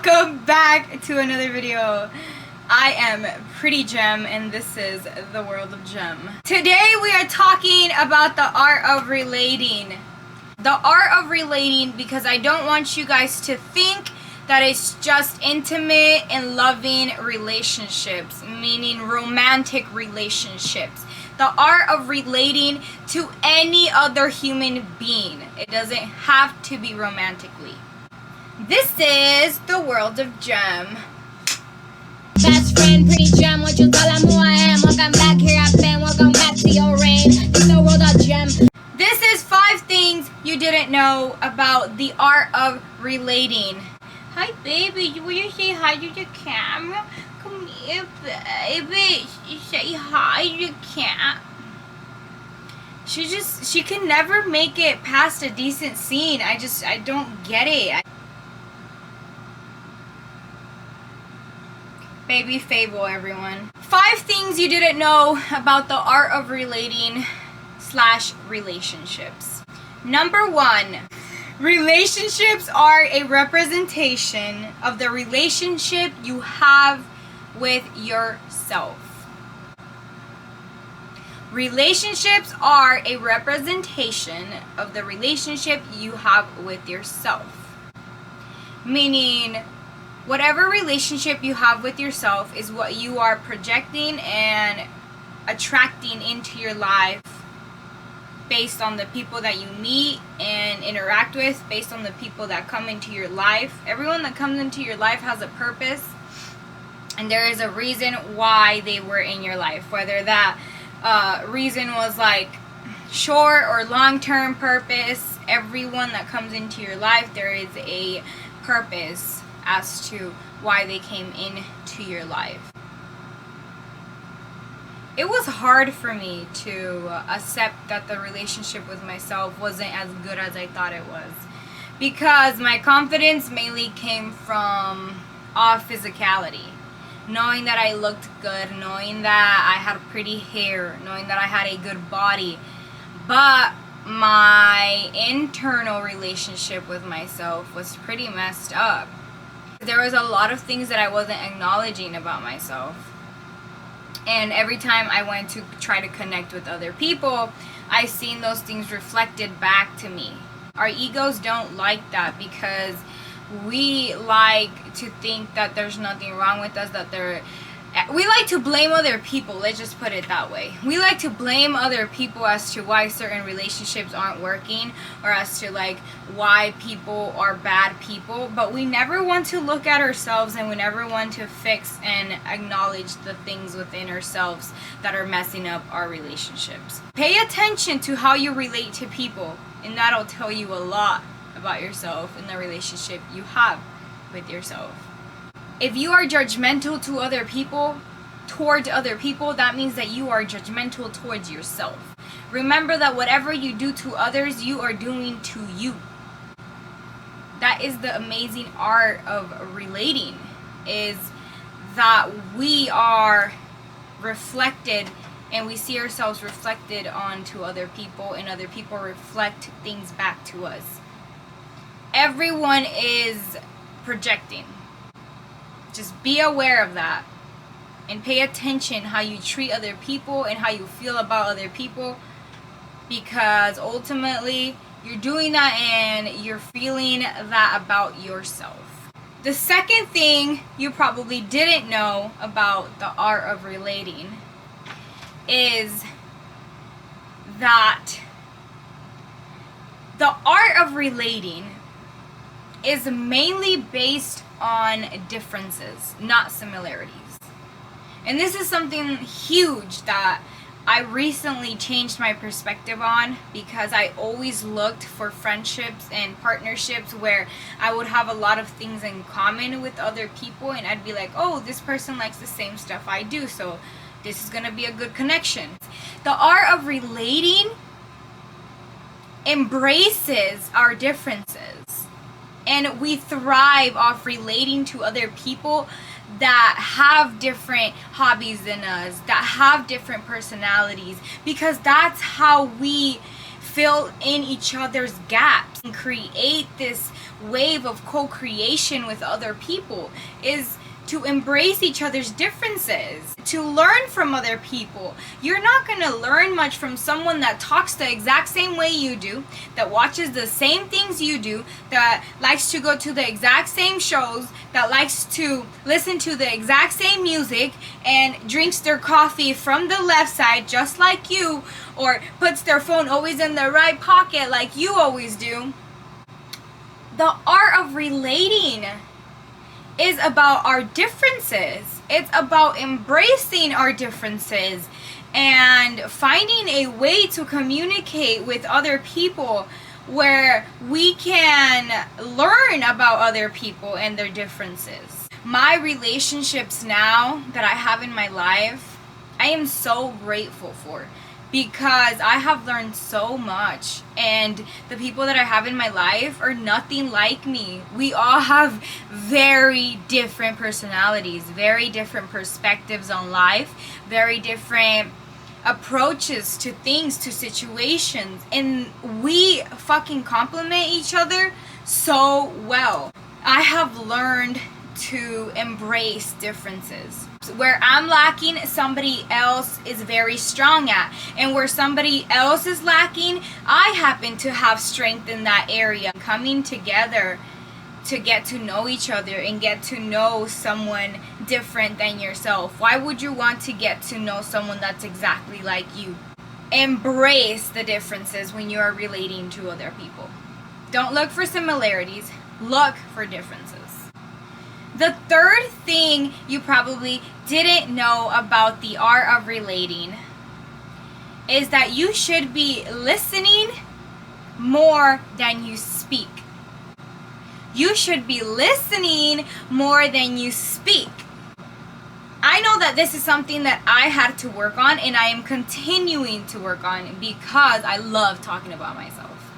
Welcome back to another video. I am Pretty Gem and this is the world of Gem. Today we are talking about the art of relating. The art of relating, because I don't want you guys to think that it's just intimate and loving relationships, meaning romantic relationships. The art of relating to any other human being. It doesn't have to be romantically. This is the world of Gem. Best friend, Pretty Gem, what you call who I am. Welcome back, here I've been, welcome back to your reign. It's the world of Gem. This is 5 things you didn't know about the art of relating. Hi baby, will you say hi to the camera? Come here baby, say hi to the cat. She can never make it past a decent scene. I don't get it. Baby Fable, everyone. 5 things you didn't know about the art of relating / relationships. Number 1, relationships are a representation of the relationship you have with yourself. Relationships are a representation of the relationship you have with yourself. Meaning, whatever relationship you have with yourself is what you are projecting and attracting into your life based on the people that you meet and interact with, based on the people that come into your life. Everyone that comes into your life has a purpose, and there is a reason why they were in your life. Whether that reason was like short or long-term purpose, everyone that comes into your life, there is a purpose as to why they came into your life. It was hard for me to accept that the relationship with myself wasn't as good as I thought it was, because my confidence mainly came from physicality. Knowing that I looked good, knowing that I had pretty hair, knowing that I had a good body. But my internal relationship with myself was pretty messed up. There was a lot of things that I wasn't acknowledging about myself. And every time I went to try to connect with other people, I seen those things reflected back to me. Our egos don't like that, because we like to think that there's nothing wrong with us, we like to blame other people. Let's just put it that way. We like to blame other people as to why certain relationships aren't working, or as to like why people are bad people, but we never want to look at ourselves, and we never want to fix and acknowledge the things within ourselves that are messing up our relationships. Pay attention to how you relate to people, and that'll tell you a lot about yourself and the relationship you have with yourself. If you are judgmental to other people, towards other people, that means that you are judgmental towards yourself. Remember that whatever you do to others, you are doing to you. That is the amazing art of relating, is that we are reflected, and we see ourselves reflected onto other people, and other people reflect things back to us. Everyone is projecting. Just be aware of that, and pay attention how you treat other people and how you feel about other people, because ultimately you're doing that and you're feeling that about yourself. The second thing you probably didn't know about the art of relating is that the art of relating is mainly based on differences, not similarities. And this is something huge that I recently changed my perspective on, because I always looked for friendships and partnerships where I would have a lot of things in common with other people, and I'd be like, oh, this person likes the same stuff I do, so this is gonna be a good connection. The art of relating embraces our differences. And we thrive off relating to other people that have different hobbies than us, that have different personalities, because that's how we fill in each other's gaps and create this wave of co-creation with other people is to embrace each other's differences, to learn from other people. You're not going to learn much from someone that talks the exact same way you do, that watches the same things you do, that likes to go to the exact same shows, that likes to listen to the exact same music, and drinks their coffee from the left side just like you, or puts their phone always in the right pocket like you always do. The art of relating is about our differences. It's about embracing our differences and finding a way to communicate with other people where we can learn about other people and their differences. My relationships now that I have in my life, I am so grateful for, because I have learned so much, and the people that I have in my life are nothing like me. We all have very different personalities, very different perspectives on life, very different approaches to things, to situations, and we fucking complement each other so well. I have learned to embrace differences. Where I'm lacking, somebody else is very strong at. And where somebody else is lacking, I happen to have strength in that area. Coming together to get to know each other and get to know someone different than yourself. Why would you want to get to know someone that's exactly like you? Embrace the differences when you are relating to other people. Don't look for similarities, look for differences. The third thing you probably didn't know about the art of relating is that you should be listening more than you speak. You should be listening more than you speak. I know that this is something that I had to work on, and I am continuing to work on because I love talking about myself.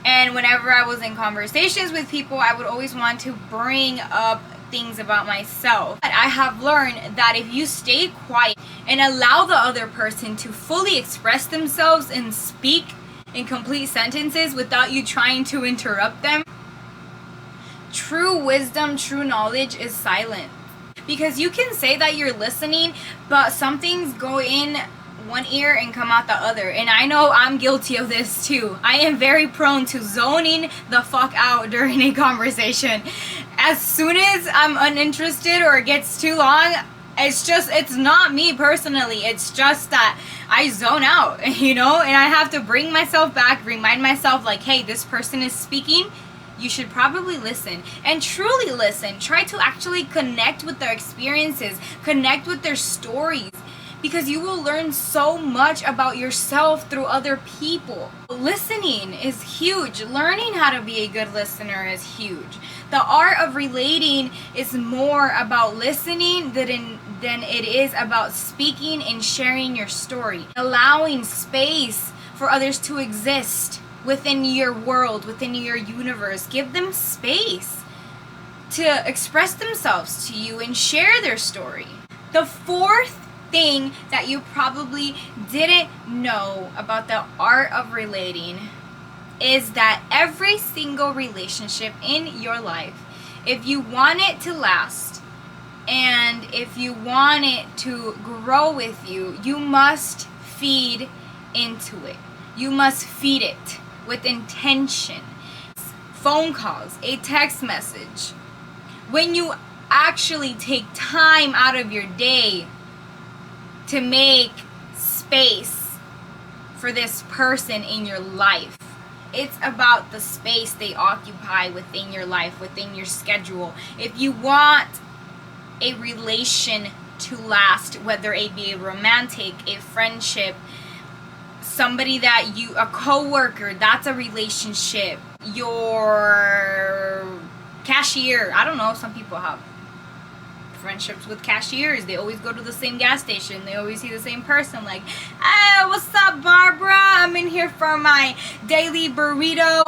And whenever I was in conversations with people, I would always want to bring up things about myself. But I have learned that if you stay quiet and allow the other person to fully express themselves and speak in complete sentences without you trying to interrupt them, true wisdom, true knowledge is silent. Because you can say that you're listening, but some things go in one ear and come out the other. And I know I'm guilty of this too. I am very prone to zoning the fuck out during a conversation. As soon as I'm uninterested or it gets too long, it's not me personally. It's just that I zone out, and I have to bring myself back, remind myself like, hey, this person is speaking. You should probably listen and truly listen. Try to actually connect with their experiences, connect with their stories, because you will learn so much about yourself through other people. Listening is huge. Learning how to be a good listener is huge. The art of relating is more about listening than it is about speaking and sharing your story. Allowing space for others to exist within your world, within your universe. Give them space to express themselves to you and share their story. The fourth thing that you probably didn't know about the art of relating is that every single relationship in your life, if you want it to last and if you want it to grow with you, you must feed into it. You must feed it with intention. Phone calls, a text message. When you actually take time out of your day to make space for this person in your life. It's about the space they occupy within your life, within your schedule. If you want a relation to last, whether it be a romantic, a friendship, somebody that a coworker, that's a relationship. Your cashier, I don't know, some people have friendships with cashiers. They always go to the same gas station. They always see the same person. Like, hey, what's up, Barbara? I'm in here for my daily burrito.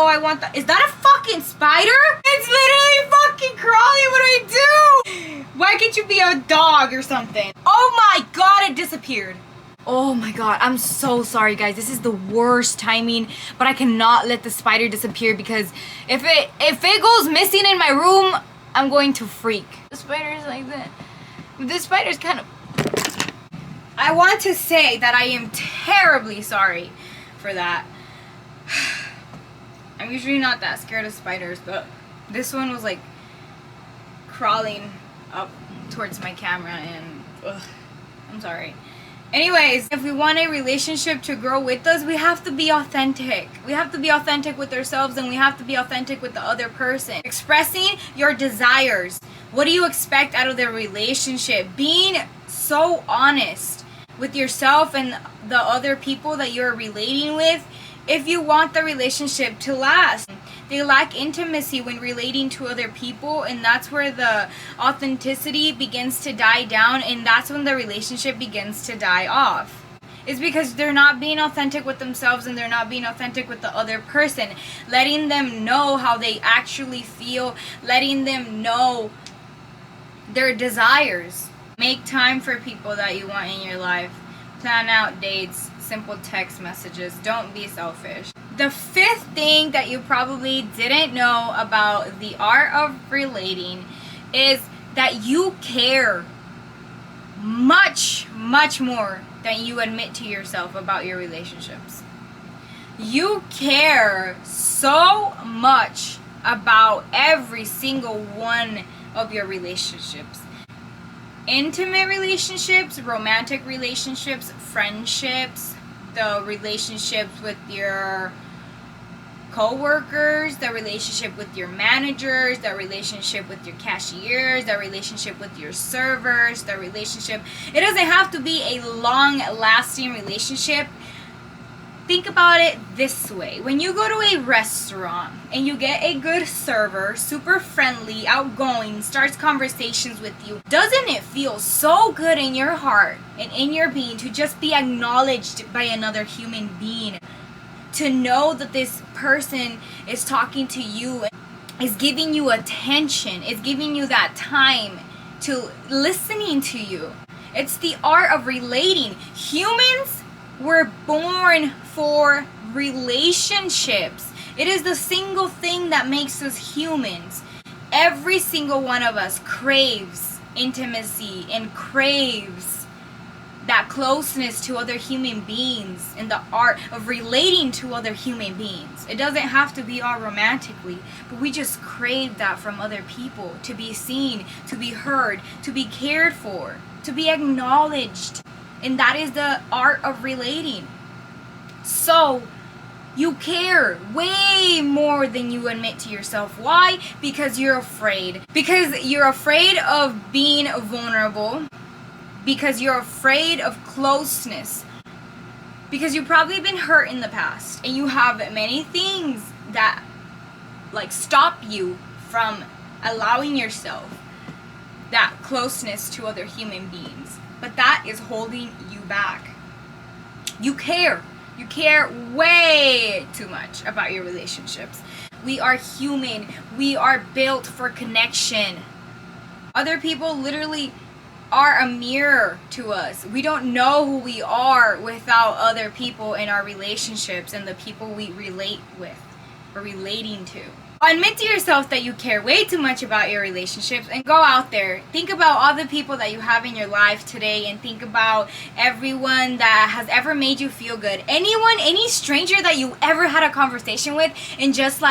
Is that a fucking spider? It's literally fucking crawling. What do I do? Why can't you be a dog or something? Oh my god, it disappeared. Oh my god, I'm so sorry guys. This is the worst timing, but I cannot let the spider disappear because if it goes missing in my room, I'm going to freak. The spider's like that. This spider's kind of... I want to say that I am terribly sorry for that. I'm usually not that scared of spiders, but this one was like crawling up towards my camera and I'm sorry. Anyways, if we want a relationship to grow with us, we have to be authentic. We have to be authentic with ourselves and we have to be authentic with the other person. Expressing your desires. What do you expect out of the relationship? Being so honest with yourself and the other people that you're relating with if you want the relationship to last. They lack intimacy when relating to other people, and that's where the authenticity begins to die down, and that's when the relationship begins to die off. It's because they're not being authentic with themselves and they're not being authentic with the other person. Letting them know how they actually feel, letting them know their desires. Make time for people that you want in your life. Plan out dates, simple text messages. Don't be selfish. The fifth thing that you probably didn't know about the art of relating is that you care much, much more than you admit to yourself about your relationships. You care so much about every single one of your relationships. Intimate relationships, romantic relationships, friendships, the relationships with your co-workers, the relationship with your managers, the relationship with your cashiers, the relationship with your servers, the relationship. It doesn't have to be a long-lasting relationship. Think about it this way. When you go to a restaurant and you get a good server, super friendly, outgoing, starts conversations with you, doesn't it feel so good in your heart and in your being to just be acknowledged by another human being? To know that this person is talking to you, is giving you attention, is giving you that time to listening to you. It's the art of relating. Humans were born for relationships. It is the single thing that makes us humans. Every single one of us craves intimacy and craves that closeness to other human beings and the art of relating to other human beings. It doesn't have to be all romantically, but we just crave that from other people, to be seen, to be heard, to be cared for, to be acknowledged. And that is the art of relating. So, you care way more than you admit to yourself. Why? Because you're afraid. Because you're afraid of being vulnerable. Because you're afraid of closeness. Because you've probably been hurt in the past. And you have many things that stop you from allowing yourself that closeness to other human beings. But that is holding you back. You care. You care way too much about your relationships. We are human. We are built for connection. Other people literally are a mirror to us. We don't know who we are without other people in our relationships and the people we relate with or relating to. Admit to yourself that you care way too much about your relationships and go out there. Think about all the people that you have in your life today and think about everyone that has ever made you feel good. Anyone, any stranger that you ever had a conversation with and just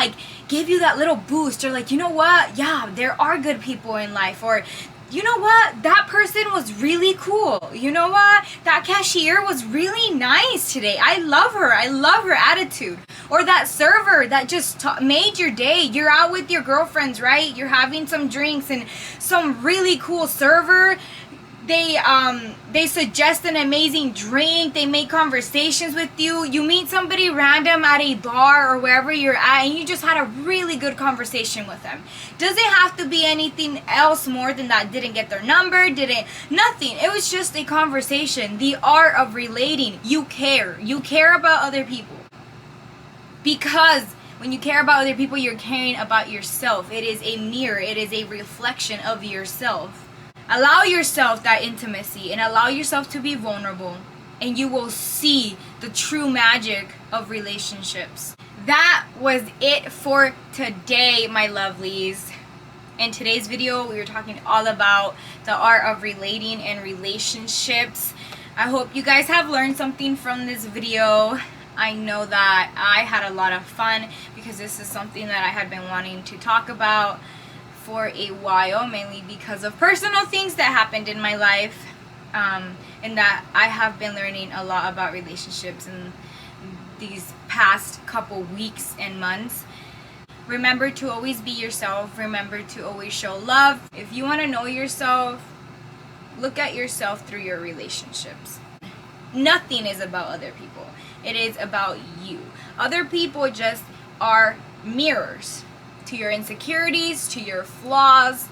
give you that little boost or you know what? Yeah, there are good people in life. Or you know what? That person was really cool. You know what? That cashier was really nice today. I love her. I love her attitude. Or that server that just made your day. You're out with your girlfriends, right? You're having some drinks and some really cool server. They suggest an amazing drink. They make conversations with you. You meet somebody random at a bar or wherever you're at and you just had a really good conversation with them. Doesn't have to be anything else more than that. Didn't get their number, nothing. It was just a conversation. The art of relating. You care. You care about other people. Because when you care about other people, you're caring about yourself. It is a mirror. It is a reflection of yourself. Allow yourself that intimacy and allow yourself to be vulnerable. and you will see the true magic of relationships. That was it for today, my lovelies. In today's video, we were talking all about the art of relating and relationships. I hope you guys have learned something from this video. I know that I had a lot of fun because this is something that I had been wanting to talk about for a while, mainly because of personal things that happened in my life, and that I have been learning a lot about relationships in these past couple weeks and months. Remember to always be yourself. Remember to always show love. If you want to know yourself, look at yourself through your relationships. Nothing is about other people. It is about you. Other people just are mirrors to your insecurities, to your flaws,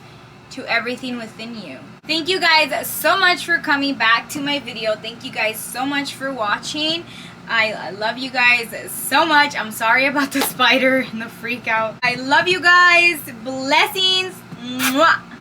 to everything within you. Thank you guys so much for coming back to my video. Thank you guys so much for watching. I love you guys so much. I'm sorry about the spider and the freak out. I love you guys. Blessings. Mwah.